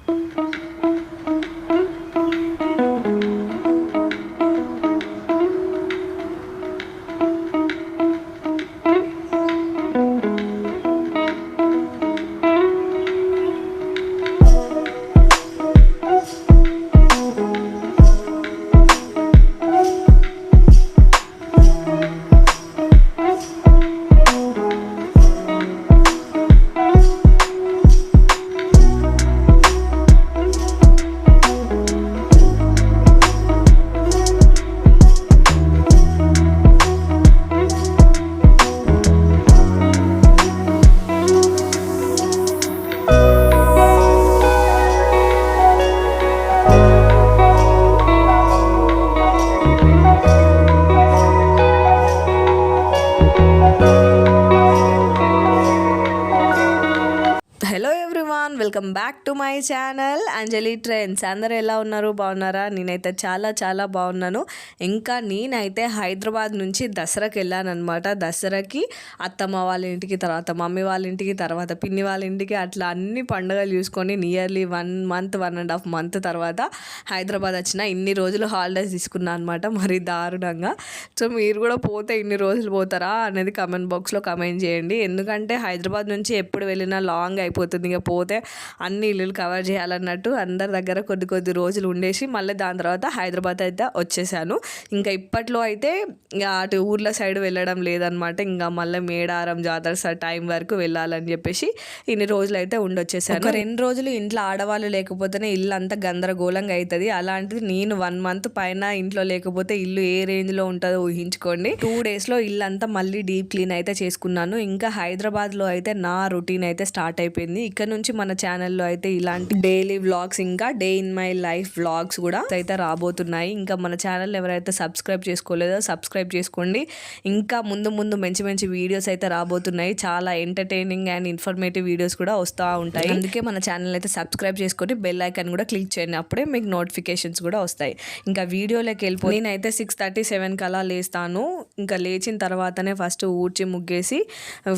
Hello everyone, welcome back to my channel Anjali trends. అందరూ ఎలా ఉన్నారు? బాగున్నారా? నేనైతే చాలా చాలా బాగున్నాను. ఇంకా నేనైతే హైదరాబాద్ నుంచి దసరాకి వెళ్ళాను అనమాట. దసరాకి అత్తమ్మ వాళ్ళ ఇంటికి, తర్వాత మమ్మీ వాళ్ళ ఇంటికి, తర్వాత పిన్ని వాళ్ళ ఇంటికి, అట్లా అన్ని పండుగలు చూసుకొని నియర్లీ 1.5 మంత్ తర్వాత హైదరాబాద్ వచ్చిన. ఇన్ని రోజులు హాలిడేస్ తీసుకున్నాను అనమాట, మరి దారుణంగా. సో మీరు కూడా పోతే ఇన్ని రోజులు పోతారా అనేది కమెంట్ బాక్స్లో కమెంట్ చేయండి. ఎందుకంటే హైదరాబాద్ నుంచి ఎప్పుడు వెళ్ళినా లాంగ్ అయిపోతుంది. ఇక పోతే అన్ని ఇల్లులు కవర్ చేయాలన్నట్టు అందరి దగ్గర కొద్ది కొద్ది రోజులు ఉండేసి మళ్ళీ దాని తర్వాత హైదరాబాద్ అయితే వచ్చేసాను. ఇంకా ఇప్పట్లో అయితే అటు ఊర్ల సైడ్ వెళ్ళడం లేదనమాట. ఇంకా మళ్ళీ మేడారం జాతర టైం వరకు వెళ్ళాలని చెప్పేసి ఇన్ని రోజులు అయితే ఉండొచ్చేసాను. ఒక 2 రోజులు ఇంట్లో ఆడవాళ్ళు లేకపోతేనే ఇల్లు అంతా గందరగోళంగా అవుతుంది. అలాంటిది నేను 1 మంత్ పైన ఇంట్లో లేకపోతే ఇల్లు ఏ రేంజ్లో ఉంటుందో ఊహించుకోండి. 2 డేస్లో ఇల్లు అంతా మళ్ళీ డీప్ క్లీన్ అయితే చేసుకున్నాను. ఇంకా హైదరాబాద్లో అయితే నా రొటీన్ అయితే స్టార్ట్ అయిపోయింది. ఇక్కడ నుంచి మన ఛానల్లో అయితే ఇలాంటి డైలీ వ్లాగ్స్, ఇంకా day in my life vlogs కూడా అయితే రాబోతున్నాయి. ఇంకా మన ఛానల్ ఎవరైతే సబ్స్క్రైబ్ చేసుకోలేదో సబ్స్క్రైబ్ చేసుకోండి. ఇంకా ముందు ముందు మంచి మంచి వీడియోస్ అయితే రాబోతున్నాయి. చాలా ఎంటర్టైనింగ్ అండ్ ఇన్ఫర్మేటివ్ వీడియోస్ కూడా వస్తూ ఉంటాయి. అందుకే మన ఛానల్ అయితే సబ్స్క్రైబ్ చేసుకొని బెల్ ఐకాన్ కూడా క్లిక్ చేయండి. అప్పుడే మీకు నోటిఫికేషన్స్ కూడా వస్తాయి. ఇంకా వీడియోలోకి వెళ్ళిపోయి నేనైతే 6:37 కలా లేస్తాను. ఇంకా లేచిన తర్వాతనే ఫస్ట్ ఊడ్చి ముగ్గేసి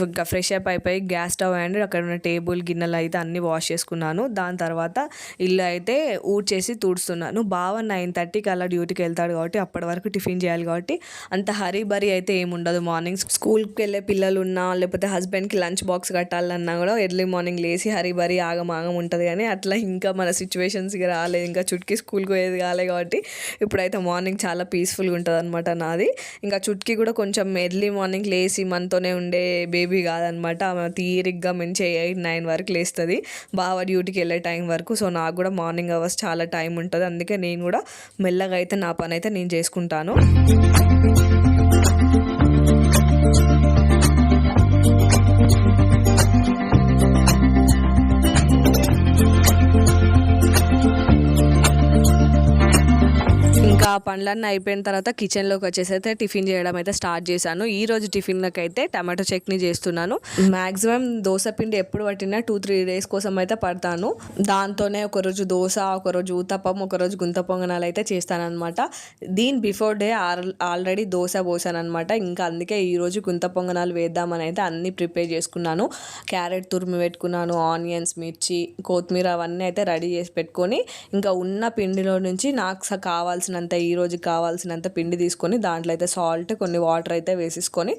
ఇంకా ఫ్రెష్ అప్ అయిపోయి గ్యాస్ స్టవ్ అండ్ అక్కడ ఉన్న టేబుల్ గిన్నెలు అయితే అన్ని వాష్ చేసుకున్నాను. దాని తర్వాత ఇల్లు అయితే ఊడ్చేసి తుడుస్తున్నాను. బావ 9:30కి అలా డ్యూటీకి వెళ్తాడు కాబట్టి అప్పటి వరకు టిఫిన్ చేయాలి కాబట్టి అంత హరీ బరీ అయితే ఏముండదు. మార్నింగ్ స్కూల్కి వెళ్ళే పిల్లలు ఉన్నా లేకపోతే హస్బెండ్కి లంచ్ బాక్స్ కట్టాలన్నా కూడా ఎర్లీ మార్నింగ్ లేసి హరీ బరీ ఆగమాగం ఉంటుంది. కానీ అట్లా ఇంకా మన సిచ్యువేషన్స్కి రాలేదు. ఇంకా చుట్కి స్కూల్కి పోయేది కాలేదు కాబట్టి ఇప్పుడైతే మార్నింగ్ చాలా పీస్ఫుల్గా ఉంటుంది అనమాట నాది. ఇంకా చుట్కి కూడా కొంచెం ఎర్లీ మార్నింగ్ లేసి మనతోనే ఉండే బేబీ కాదనమాట. ఆమె తీరిగ్గా మంచి 8-9 వరకు లేస్తుంది బావ డ్యూటీకి వెళ్ళే టైం వరకు. సో నాకు కూడా మార్నింగ్ అవర్స్ చాలా టైం ఉంటుంది. అందుకే నేను కూడా మెల్లగా అయితే నా పని అయితే నేను చేసుకుంటాను. ఇంకా పనులన్నీ అయిపోయిన తర్వాత కిచెన్లోకి వచ్చేసి అయితే టిఫిన్ చేయడం అయితే స్టార్ట్ చేశాను. ఈ రోజు టిఫిన్లకు అయితే టమాటో చట్నీ చేస్తున్నాను. మ్యాక్సిమం దోశ పిండి ఎప్పుడు పట్టినా 2-3 డేస్ కోసం అయితే పడతాను. దాంతోనే ఒకరోజు దోశ, ఒకరోజు ఊతప్పం, ఒకరోజు గుంత పొంగనాలు అయితే చేస్తానన్నమాట. దీని బిఫోర్ డే ఆల్రెడీ దోశ పోసాను అనమాట. ఇంకా అందుకే ఈరోజు గుంత పొంగనాలు వేద్దామని అయితే అన్నీ ప్రిపేర్ చేసుకున్నాను. క్యారెట్ తురిమి పెట్టుకున్నాను, ఆనియన్స్, మిర్చి, కొత్తిమీర అవన్నీ అయితే రెడీ చేసి పెట్టుకొని ఇంకా ఉన్న పిండిలో నుంచి నాకు కావాల్సినంత ఈ రోజు కావాల్సినంత పిండి తీసుకొని దాంట్లో అయితే సాల్ట్, కొన్ని వాటర్ అయితే వేసేసుకొని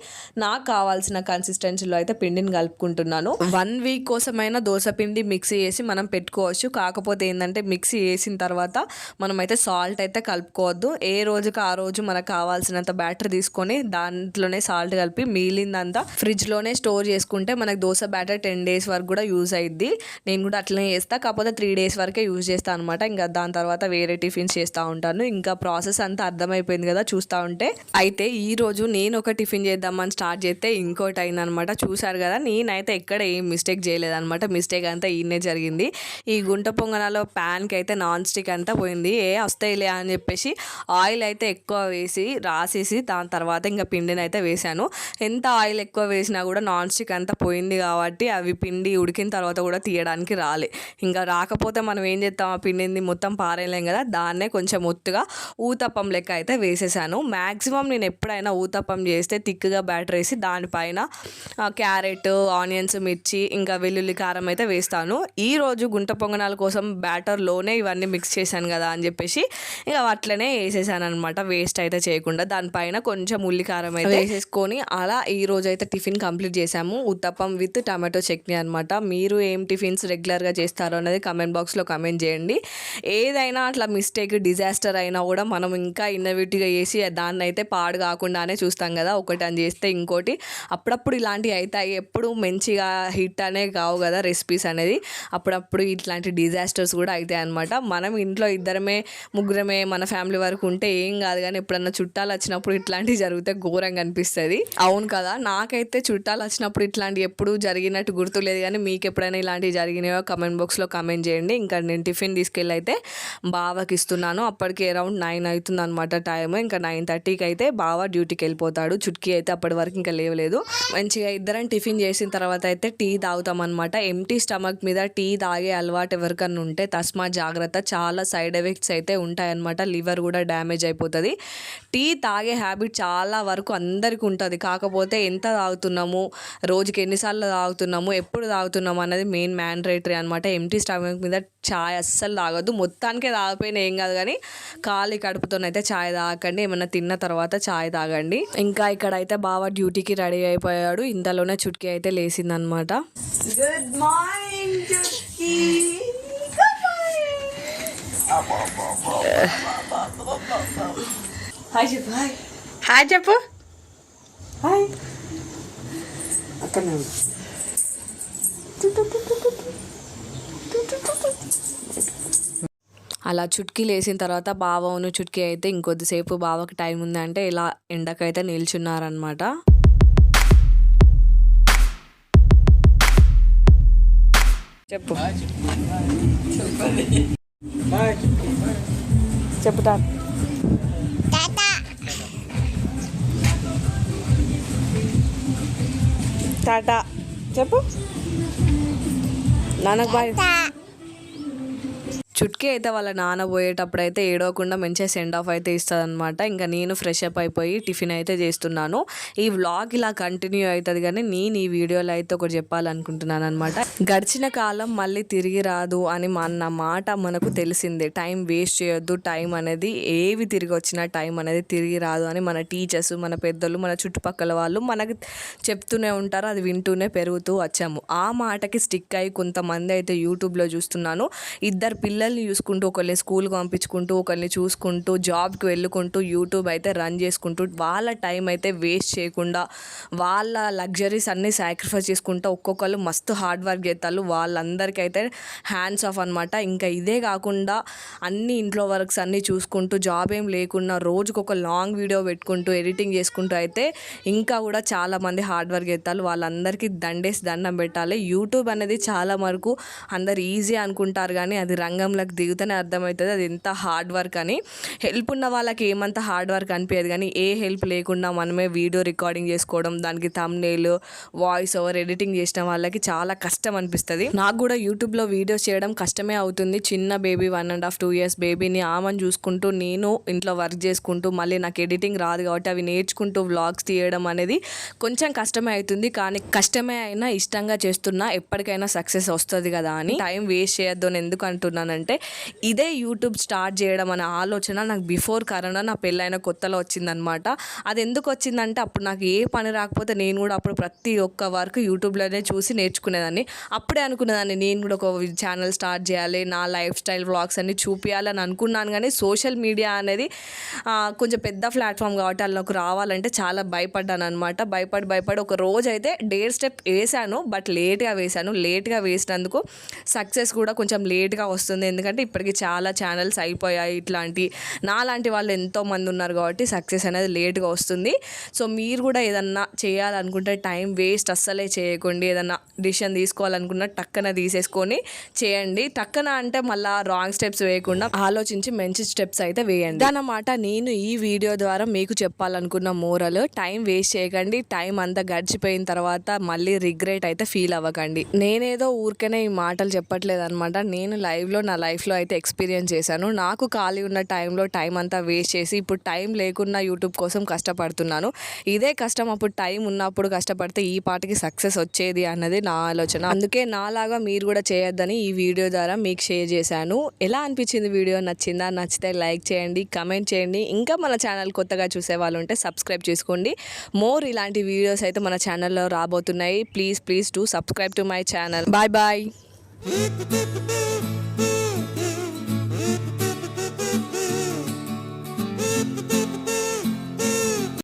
నాకు కావాల్సిన కన్సిస్టెన్సీలో అయితే పిండిని కలుపుకుంటున్నాను. 1 వీక్ కోసమైనా దోశ పిండి మిక్సీ చేసి మనం పెట్టుకోవచ్చు. కాకపోతే ఏంటంటే మిక్సీ వేసిన తర్వాత మనం అయితే సాల్ట్ అయితే కలుపుకోవద్దు. ఏ రోజుకి ఆ రోజు మనకు కావాల్సినంత బ్యాటర్ తీసుకొని దాంట్లోనే సాల్ట్ కలిపి మిగిలిందంతా ఫ్రిడ్జ్లోనే స్టోర్ చేసుకుంటే మనకు దోశ బ్యాటర్ 10 డేస్ వరకు కూడా యూజ్ అయ్యిద్ది. నేను కూడా అట్లనే చేస్తా, కాకపోతే 3 డేస్ వరకే యూజ్ చేస్తాను అనమాట. ఇంకా దాని తర్వాత వేరే టిఫిన్స్ చేస్తూ ఉంటాను. ఇంకా ప్రాసెస్ అంతా అర్థమైపోయింది కదా చూస్తూ ఉంటే. అయితే ఈరోజు నేను ఒక టిఫిన్ చేద్దామని స్టార్ట్ చేస్తే ఇంకోటి అయిందనమాట. చూసారు కదా, నేనైతే ఎక్కడ ఏం మిస్టేక్ చేయలేదన్నమాట. మిస్టేక్ అంతా ఈయనే జరిగింది. ఈ గుంట పొంగనాలో ప్యాన్కి అయితే నాన్ స్టిక్ అంతా పోయింది. వస్తాయిలే అని చెప్పేసి ఆయిల్ అయితే ఎక్కువ వేసి రాసేసి దాని తర్వాత ఇంకా పిండిని అయితే వేసాను. ఎంత ఆయిల్ ఎక్కువ వేసినా కూడా నాన్ స్టిక్ అంతా పోయింది కాబట్టి అవి పిండి ఉడికిన తర్వాత కూడా తీయడానికి రాలే. ఇంకా రాకపోతే మనం ఏం చేస్తాం, ఆ పిండిని మొత్తం పారేయలేం కదా. దాన్నే కొంచెం ఒత్తుగా ఊతప్పం లెక్క అయితే వేసేసాను. మ్యాక్సిమం నేను ఎప్పుడైనా ఊతప్పం చేస్తే థిక్గా బ్యాటర్ వేసి దానిపైన క్యారెట్, ఆనియన్స్, మిర్చి ఇంకా వెల్లుల్లి కారం అయితే వేస్తాను. ఈరోజు గుంట పొంగనాల కోసం బ్యాటర్లోనే ఇవన్నీ మిక్స్ చేశాను కదా అని చెప్పేసి ఇక అట్లనే వేసేసాను అనమాట. వేస్ట్ అయితే చేయకుండా దానిపైన కొంచెం ఉల్లికారం అయితే వేసేసుకొని అలా ఈరోజు అయితే టిఫిన్ కంప్లీట్ చేసాము. ఉత్తప్పం విత్ టమాటో చట్నీ అనమాట. మీరు ఏం టిఫిన్స్ రెగ్యులర్గా చేస్తారో అనేది కమెంట్ బాక్స్లో కమెంట్ చేయండి. ఏదైనా అట్లా మిస్టేక్, డిజాస్టర్ అయినా కూడా మనం ఇంకా ఇన్నోవేటివ్గా చేసి దాన్ని అయితే పాడు కాకుండానే చూస్తాం కదా. ఒకటి అని చేస్తే ఇంకోటి అప్పుడప్పుడు ఇలాంటివి అవుతాయి. ఎప్పుడు మంచిగా హిట్ అనే కావు కదా రెసిపీస్ అనేది. అప్పుడప్పుడు ఇట్లాంటి డిజాస్టర్స్ కూడా అవుతాయి అనమాట. మనం ఇంట్లో ఇద్దరమే ముగ్గురమే మన ఫ్యామిలీ వరకు ఉంటే ఏం కాదు, కానీ ఎప్పుడన్నా చుట్టాలు వచ్చినప్పుడు ఇట్లాంటివి జరిగితే ఘోరంగా అనిపిస్తుంది. అవును కదా. నాకైతే చుట్టాలు వచ్చినప్పుడు ఇట్లాంటివి ఎప్పుడు జరిగినట్టు గుర్తులేదు, కానీ మీకు ఎప్పుడైనా ఇలాంటివి జరిగినాయో కమెంట్ బాక్స్లో కమెంట్ చేయండి. ఇంకా నేను టిఫిన్ తీసుకెళ్ళి అయితే బావకి ఇస్తున్నాను. అప్పటికి అరౌండ్ 9 అవుతుంది అనమాట టైం. ఇంకా 9:30కి అయితే బావ డ్యూటీకి వెళ్ళిపోతాడు. చుట్కీ అయితే అప్పటి వరకు ఇంకా లేవలేదు. మంచిగా ఇద్దరం టిఫిన్ చేసిన తర్వాత అయితే టీ తాగుతాం అనమాట. ఎంటీ స్టమక్ మీద టీ తాగే అలవాటు ఎవరికన్నా ఉంటే తస్మా జాగ్రత్త. చాలా సైడ్ ఎఫెక్ట్స్ అయితే ఉంటాయన్నమాట. లివర్ కూడా డ్యామేజ్ అయిపోతుంది. టీ తాగే హ్యాబిట్ చాలా వరకు అందరికీ ఉంటుంది. కాకపోతే ఎంత తాగుతున్నాము, రోజుకి ఎన్నిసార్లు తాగుతున్నాము, ఎప్పుడు తాగుతున్నాము అనేది మెయిన్ మ్యాండేటరీ అనమాట. ఎంటీ స్టమక్ మీద చాయ్ అస్సలు తాగొద్దు. మొత్తానికే తాగిపోయినా ఏం కాదు, కానీ ఖాళీ కడుపుతోనైతే చాయ్ తాగకండి. ఏమన్నా తిన్న తర్వాత చాయ్ తాగండి. ఇంకా ఇక్కడ అయితే బావ డ్యూటీకి రెడీ అయిపోయాడు. ఇంతలోనే చుట్కీ అయితే లేచిందనమాట. Good morning Chutki. హాయ్ చెప్పు. హాయ్ చెప్పు. హాయ్ అక్కడ అలా చుట్కీ లేసిన తర్వాత బావను చుట్కీ అయితే ఇంకొద్దిసేపు బావకి టైం ఉందంటే ఇలా ఎండకైతే నిల్చున్నారనమాట. చెప్పు చెప్పుతా. టాటా చెప్పు. నాన్నకు బాయ్. చుట్కీ అయితే వాళ్ళ నాన్న పోయేటప్పుడు అయితే ఏడవకుండా మంచిగా సెండ్ ఆఫ్ అయితే ఇస్తుంది అనమాట. ఇంకా నేను ఫ్రెష్ అప్ అయిపోయి టిఫిన్ అయితే చేస్తున్నాను. ఈ వ్లాగ్ ఇలా కంటిన్యూ అవుతుంది, కానీ నేను ఈ వీడియోలో అయితే ఒకటి చెప్పాలనుకుంటున్నాను అనమాట. గడిచిన కాలం మళ్ళీ తిరిగి రాదు అని అన్న మాట మనకు తెలిసిందే. టైం వేస్ట్ చేయొద్దు. టైం అనేది ఏవి తిరిగి వచ్చినా టైం అనేది తిరిగి రాదు అని మన టీచర్స్, మన పెద్దలు, మన చుట్టుపక్కల వాళ్ళు మనకి చెప్తూనే ఉంటారు. అది వింటూనే పెరుగుతూ వచ్చాము. ఆ మాటకి స్టిక్ అయ్యి కొంతమంది అయితే యూట్యూబ్లో చూస్తున్నాను. ఇద్దరు పిల్లల్ని చూసుకుంటూ, ఒకరిని స్కూల్కి పంపించుకుంటూ, ఒకరిని చూసుకుంటూ, జాబ్కి వెళ్ళుకుంటూ యూట్యూబ్ అయితే రన్ చేసుకుంటూ వాళ్ళ టైం అయితే వేస్ట్ చేయకుండా వాళ్ళ లగ్జరీస్ అన్నీ సాక్రిఫైస్ చేసుకుంటూ ఒక్కొక్కరు మస్తు హార్డ్ వర్క్ చేస్తారు. వాళ్ళందరికీ అయితే హ్యాండ్స్ ఆఫ్ అనమాట. ఇంకా ఇదే కాకుండా అన్ని ఇంట్లో వర్క్స్ అన్నీ చూసుకుంటూ, జాబ్ ఏం లేకుండా రోజుకు ఒక లాంగ్ వీడియో పెట్టుకుంటూ ఎడిటింగ్ చేసుకుంటూ అయితే ఇంకా కూడా చాలామంది హార్డ్ వర్క్ చేస్తారు. వాళ్ళందరికీ దండం పెట్టాలి. యూట్యూబ్ అనేది చాలా వరకు అందరు ఈజీ అనుకుంటారు, కానీ అది రంగంలోకి దిగుతూనే అర్థమవుతుంది అది ఎంత హార్డ్ వర్క్ అని. హెల్ప్ ఉన్న వాళ్ళకి ఏమంత హార్డ్ వర్క్ అనిపించదు, కానీ ఏ హెల్ప్ లేకుండా మనమే వీడియో రికార్డింగ్ చేసుకోవడం, దానికి థంబ్నెయిల్, వాయిస్ ఓవర్ ఎడిటింగ్ చేసిన వాళ్ళకి చాలా కష్టం అనిపిస్తుంది. నాకు కూడా యూట్యూబ్లో వీడియోస్ చేయడం కష్టమే అవుతుంది. చిన్న బేబీ 1.5 2 years బేబీని ఆమెను చూసుకుంటూ నేను ఇంట్లో వర్క్ చేసుకుంటూ మళ్ళీ నాకు ఎడిటింగ్ రాదు కాబట్టి అవి నేర్చుకుంటూ వ్లాగ్స్ తీయడం అనేది కొంచెం కష్టమే అవుతుంది. కానీ కష్టమే అయినా ఇష్టంగా చేస్తున్నా ఎప్పటికైనా సక్సెస్ వస్తుంది కదా అని టైం వేస్ట్ చేయొద్దు అని ఎందుకు అంటున్నానంటే, ఇదే యూట్యూబ్ స్టార్ట్ చేయడం అనే ఆలోచన నాకు బిఫోర్ కరోనా నా పెళ్ళైన కొత్తలో వచ్చిందనమాట. అది ఎందుకు వచ్చిందంటే అప్పుడు నాకు ఏ పని రాకపోతే నేను కూడా అప్పుడు ప్రతి ఒక్క వర్క్ యూట్యూబ్లోనే చూసి నేర్చుకునేదాన్ని. అప్పుడే అనుకునేదాన్ని నేను కూడా ఒక ఛానల్ స్టార్ట్ చేయాలి, నా లైఫ్ స్టైల్ వ్లాగ్స్ అన్ని చూపించాలని అనుకున్నాను. కానీ సోషల్ మీడియా అనేది కొంచెం పెద్ద ప్లాట్ఫామ్ కాబట్టి అందులోకి రావాలంటే చాలా భయపడ్డాను అనమాట. భయపడి ఒక రోజు అయితే డేర్ స్టెప్ వేసాను, బట్ లేట్గా వేసినందుకు సక్సెస్ కూడా కొంచెం లేట్గా వస్తుంది. ఎందుకంటే ఇప్పటికి చాలా ఛానల్స్ అయిపోయాయి. ఇట్లాంటి నాలాంటి వాళ్ళు ఎంతోమంది ఉన్నారు కాబట్టి సక్సెస్ అనేది లేట్గా వస్తుంది. సో మీరు కూడా ఏదన్నా చేయాలనుకుంటే టైం వేస్ట్ అస్సలే చేయకండి. ఏదన్నా డిసిషన్ తీసుకోవాలనుకున్న టక్కన తీసేసుకొని చేయండి. టక్కన అంటే మళ్ళీ రాంగ్ స్టెప్స్ వేయకుండా ఆలోచించి మంచి స్టెప్స్ అయితే వేయండి అన్నమాట. నేను ఈ వీడియో ద్వారా మీకు చెప్పాలనుకున్న మోరల్, టైం వేస్ట్ చేయకండి. టైం అంతా గడిచిపోయిన తర్వాత మళ్ళీ రిగ్రెట్ అయితే ఫీల్ అవ్వకండి. నేనేదో ఊరికనే ఈ మాటలు చెప్పట్లేదు అనమాట. నేను లైవ్లో నా లైఫ్లో అయితే ఎక్స్పీరియన్స్ చేశాను. నాకు ఖాళీ ఉన్న టైంలో టైం అంతా వేస్ట్ చేసి ఇప్పుడు టైం లేకున్నా యూట్యూబ్ కోసం కష్టపడుతున్నాను. ఇదే కష్టం అప్పుడు టైం ఉన్నప్పుడు కష్టపడితే ఈ పాటికి సక్సెస్ వచ్చేది అన్నది నా ఆలోచన. అందుకే నాలాగా మీరు కూడా చేయొద్దని ఈ వీడియో ద్వారా మీకు షేర్ చేశాను. ఎలా అనిపించింది వీడియో? నచ్చిందా? నచ్చితే లైక్ చేయండి, కమెంట్ చేయండి. ఇంకా మన ఛానల్ కొత్తగా చూసే వాళ్ళు ఉంటే సబ్స్క్రైబ్ చేసుకోండి. మోర్ ఇలాంటి వీడియోస్ అయితే మన ఛానల్లో రాబోతున్నాయి. Please do subscribe to my channel. Bye bye.